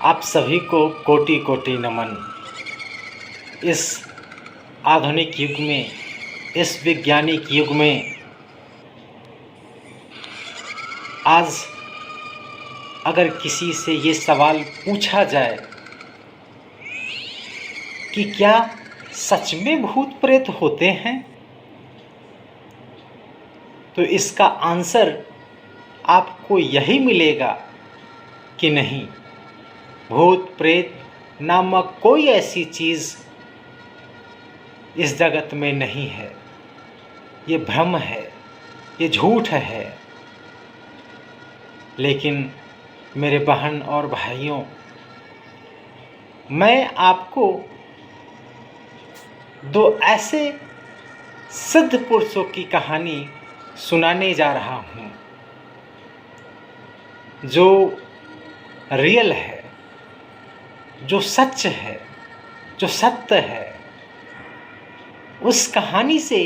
आप सभी को कोटि कोटि नमन। इस आधुनिक युग में, इस वैज्ञानिक युग में आज अगर किसी से ये सवाल पूछा जाए कि क्या सच में भूत प्रेत होते हैं, तो इसका आंसर आपको यही मिलेगा कि नहीं, भूत प्रेत नामक कोई ऐसी चीज़ इस जगत में नहीं है। ये भ्रम है, ये झूठ है। लेकिन मेरे बहन और भाइयों, मैं आपको दो ऐसे सिद्ध पुरुषों की कहानी सुनाने जा रहा हूँ जो रियल है, जो सच है, जो सत्य है। उस कहानी से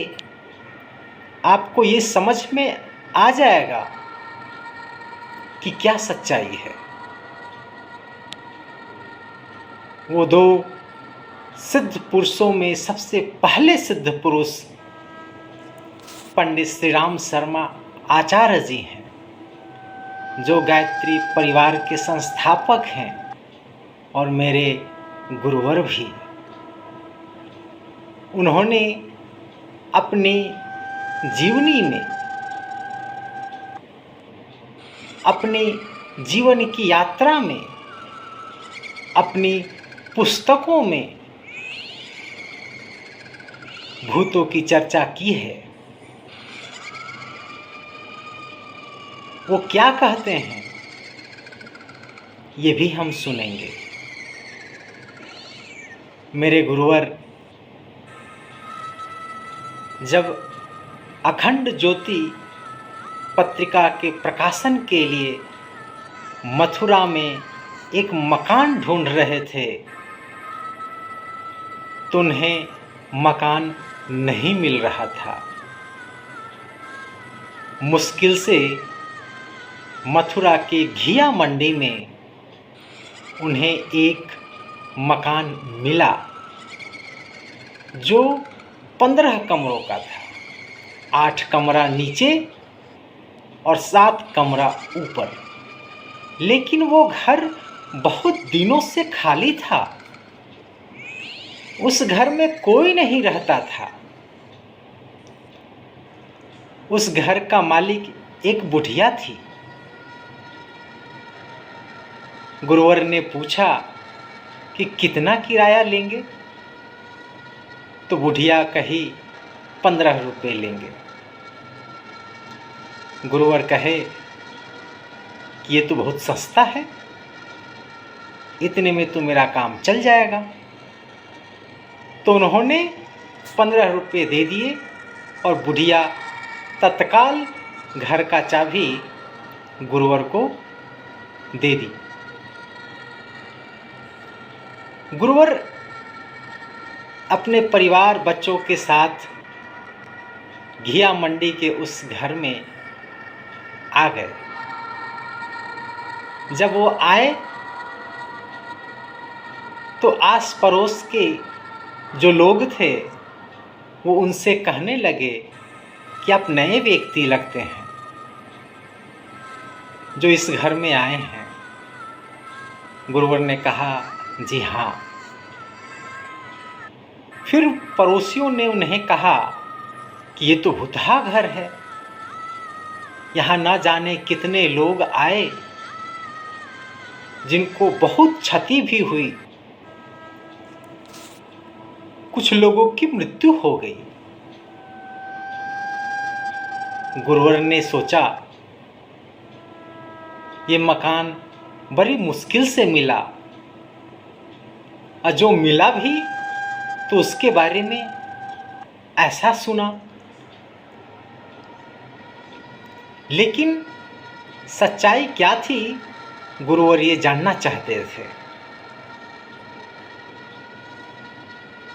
आपको ये समझ में आ जाएगा कि क्या सच्चाई है। वो दो सिद्ध पुरुषों में सबसे पहले सिद्ध पुरुष पंडित श्री राम शर्मा आचार्य जी हैं, जो गायत्री परिवार के संस्थापक हैं और मेरे गुरुवर भी। उन्होंने अपनी जीवनी में, अपनी जीवन की यात्रा में, अपनी पुस्तकों में भूतों की चर्चा की है। वो क्या कहते हैं ये भी हम सुनेंगे। मेरे गुरुवर जब अखंड ज्योति पत्रिका के प्रकाशन के लिए मथुरा में एक मकान ढूंढ रहे थे, तो उन्हें मकान नहीं मिल रहा था। मुश्किल से मथुरा के घिया मंडी में उन्हें एक मकान मिला जो 15 कमरों का था। 8 कमरा नीचे और 7 कमरा ऊपर। लेकिन वो घर बहुत दिनों से खाली था। उस घर में कोई नहीं रहता था। उस घर का मालिक एक बुढ़िया थी। गुरुवर ने पूछा कि कितना किराया लेंगे, तो बुढ़िया कही 15 रुपये लेंगे। गुरुवर कहे कि ये तो बहुत सस्ता है, इतने में तो मेरा काम चल जाएगा। तो उन्होंने 15 रुपये दे दिए और बुढ़िया तत्काल घर का चाबी गुरुवर को दे दी। गुरुवर अपने परिवार बच्चों के साथ घिया मंडी के उस घर में आ गए। जब वो आए तो आस पड़ोस के जो लोग थे वो उनसे कहने लगे कि आप नए व्यक्ति लगते हैं जो इस घर में आए हैं। गुरुवर ने कहा, जी हाँ। फिर पड़ोसियों ने उन्हें कहा कि ये तो भुतहा घर है, यहाँ ना जाने कितने लोग आए जिनको बहुत क्षति भी हुई, कुछ लोगों की मृत्यु हो गई। गुरुवर ने सोचा ये मकान बड़ी मुश्किल से मिला, और जो मिला भी तो उसके बारे में ऐसा सुना। लेकिन सच्चाई क्या थी, गुरुवर ये जानना चाहते थे।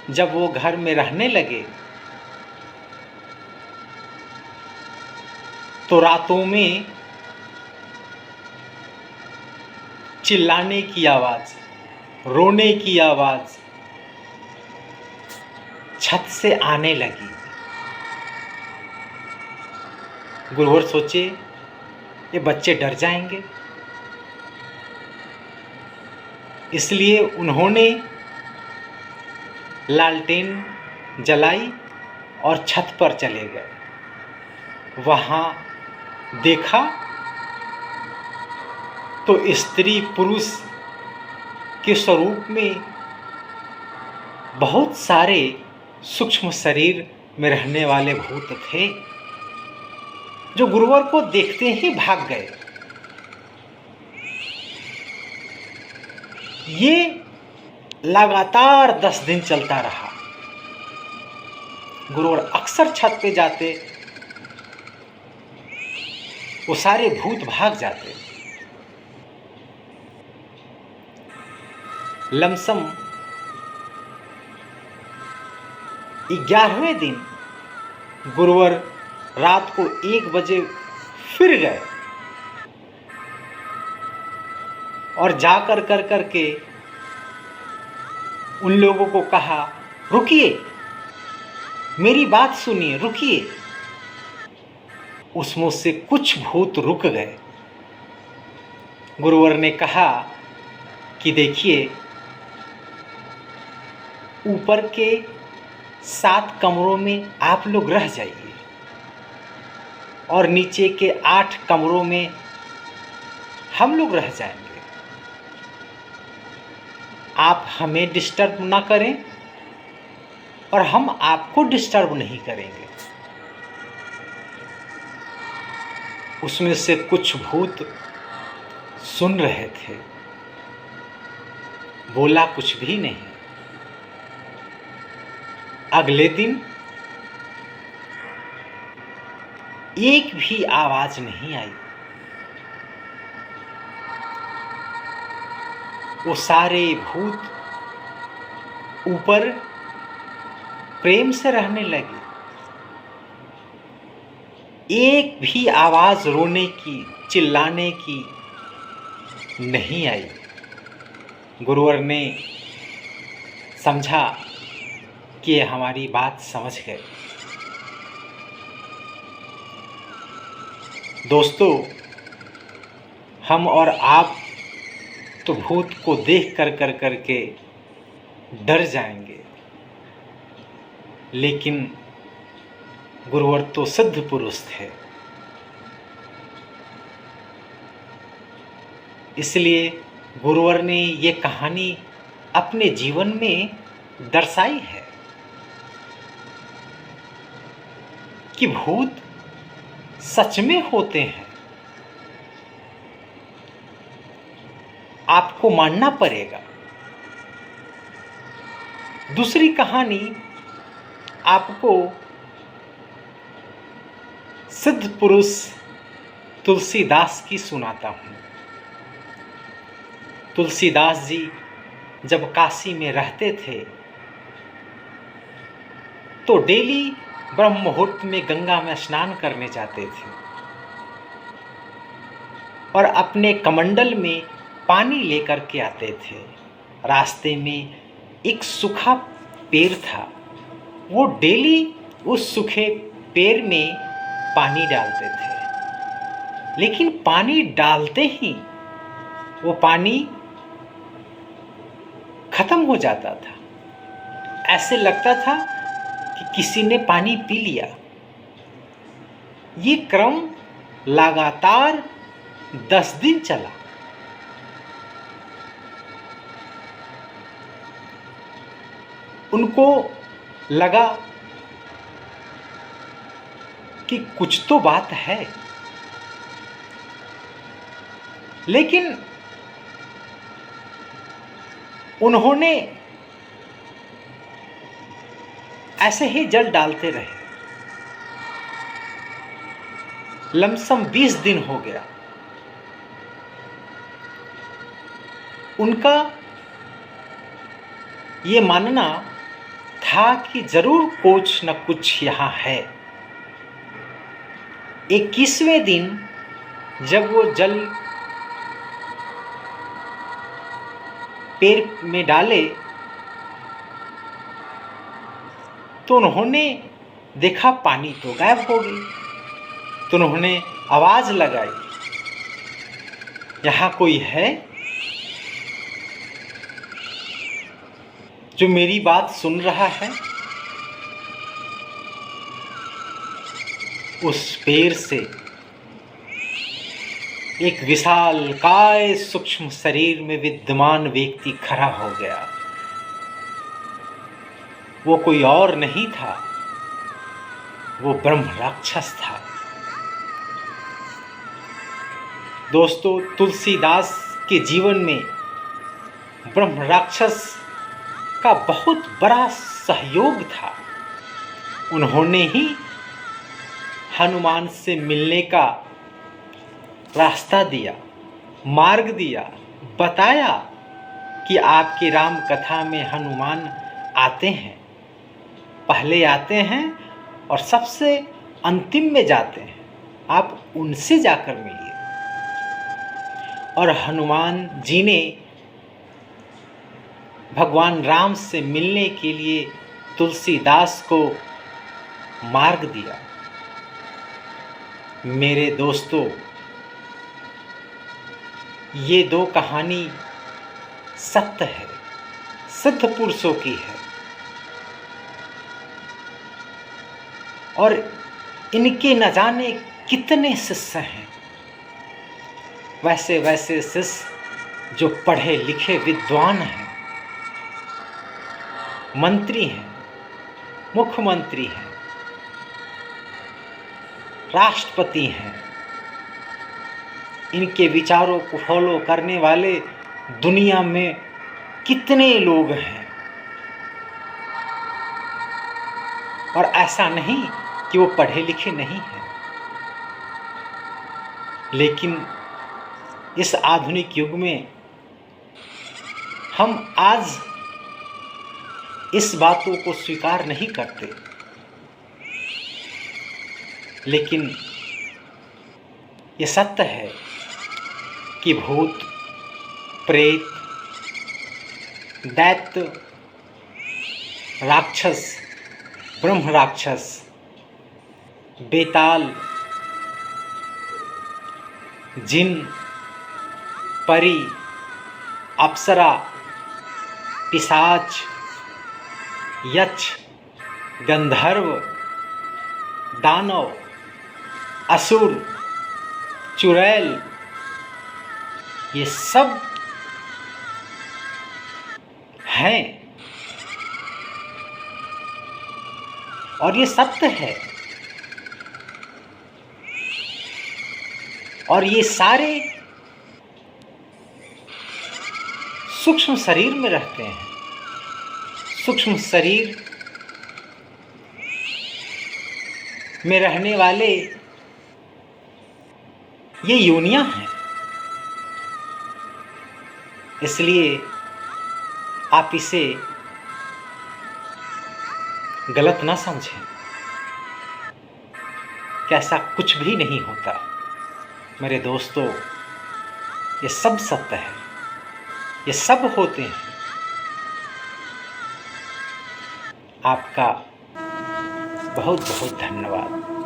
जब वो घर में रहने लगे तो रातों में चिल्लाने की आवाज़, रोने की आवाज़ छत से आने लगी। गुरुवर सोचे ये बच्चे डर जाएंगे, इसलिए उन्होंने लालटेन जलाई और छत पर चले गए। वहाँ देखा तो स्त्री पुरुष के स्वरूप में बहुत सारे सूक्ष्म शरीर में रहने वाले भूत थे, जो गुरुवर को देखते ही भाग गए। ये लगातार 10 दिन चलता रहा। गुरुवर अक्सर छत पे जाते, वो सारे भूत भाग जाते। लमसम 11वें दिन गुरुवर रात को 1 बजे फिर गए और जाकर कर के उन लोगों को कहा, रुकिए, मेरी बात सुनिए, रुकिए। उसमें से कुछ भूत रुक गए। गुरुवर ने कहा कि देखिए, ऊपर के 7 कमरों में आप लोग रह जाइए और नीचे के 8 कमरों में हम लोग रह जाएंगे। आप हमें डिस्टर्ब ना करें और हम आपको डिस्टर्ब नहीं करेंगे। उसमें से कुछ भूत सुन रहे थे, बोला कुछ भी नहीं। अगले दिन एक भी आवाज नहीं आई। वो सारे भूत ऊपर प्रेम से रहने लगे। एक भी आवाज रोने की, चिल्लाने की नहीं आई। गुरुवर ने समझा कि ये हमारी बात समझ गए। दोस्तों, हम और आप तो भूत को देख कर के डर जाएंगे, लेकिन गुरुवर तो सिद्ध पुरुष थे। इसलिए गुरुवर ने ये कहानी अपने जीवन में दर्शाई है कि भूत सच में होते हैं। आपको मानना पड़ेगा। दूसरी कहानी आपको सिद्ध पुरुष तुलसीदास की सुनाता हूँ। तुलसीदास जी जब काशी में रहते थे तो डेली ब्रह्म मुहूर्त में गंगा में स्नान करने जाते थे और अपने कमंडल में पानी लेकर के आते थे। रास्ते में एक सूखा पेड़ था, वो डेली उस सूखे पेड़ में पानी डालते थे, लेकिन पानी डालते ही वो पानी खत्म हो जाता था। ऐसे लगता था कि किसी ने पानी पी लिया। ये क्रम लगातार 10 दिन चला। उनको लगा कि कुछ तो बात है, लेकिन उन्होंने ऐसे ही जल डालते रहे। लमसम 20 दिन हो गया। उनका ये मानना था कि जरूर कुछ न कुछ यहाँ है। 21वें दिन जब वो जल पैर में डाले तो उन्होंने देखा पानी तो गायब हो गई। तो उन्होंने आवाज़ लगाई, यहाँ कोई है जो मेरी बात सुन रहा है? उस पेड़ से एक विशालकाय सूक्ष्म शरीर में विद्यमान व्यक्ति खड़ा हो गया। वो कोई और नहीं था, वो ब्रह्म राक्षस था। दोस्तों, तुलसीदास के जीवन में ब्रह्म राक्षस का बहुत बड़ा सहयोग था। उन्होंने ही हनुमान से मिलने का रास्ता दिया, मार्ग दिया, बताया कि आपकी राम कथा में हनुमान आते हैं, पहले आते हैं और सबसे अंतिम में जाते हैं, आप उनसे जाकर मिलिए। और हनुमान जी ने भगवान राम से मिलने के लिए तुलसीदास को मार्ग दिया। मेरे दोस्तों, ये दो कहानी सत्य है, सिद्ध पुरुषों की है और इनके न जाने कितने शिष्य हैं। वैसे वैसे शिष्य जो पढ़े लिखे विद्वान हैं, मंत्री हैं, मुख्यमंत्री हैं, राष्ट्रपति हैं। इनके विचारों को फॉलो करने वाले दुनिया में कितने लोग हैं। और ऐसा नहीं कि वो पढ़े लिखे नहीं हैं, लेकिन इस आधुनिक युग में हम आज इस बातों को स्वीकार नहीं करते, लेकिन ये सत्य है कि भूत, प्रेत, दैत्य, राक्षस, ब्रह्म राक्षस, बेताल, जिन, परी, अप्सरा, पिशाच, यक्ष, गंधर्व, दानव, असुर, चुड़ैल, ये सब हैं और ये सत्य है। और ये सारे सूक्ष्म शरीर में रहते हैं। सूक्ष्म शरीर में रहने वाले ये योनियां हैं। इसलिए आप इसे गलत ना समझें कि ऐसा कुछ भी नहीं होता। मेरे दोस्तों, ये सब सत्य है, ये सब होते हैं। आपका बहुत बहुत धन्यवाद।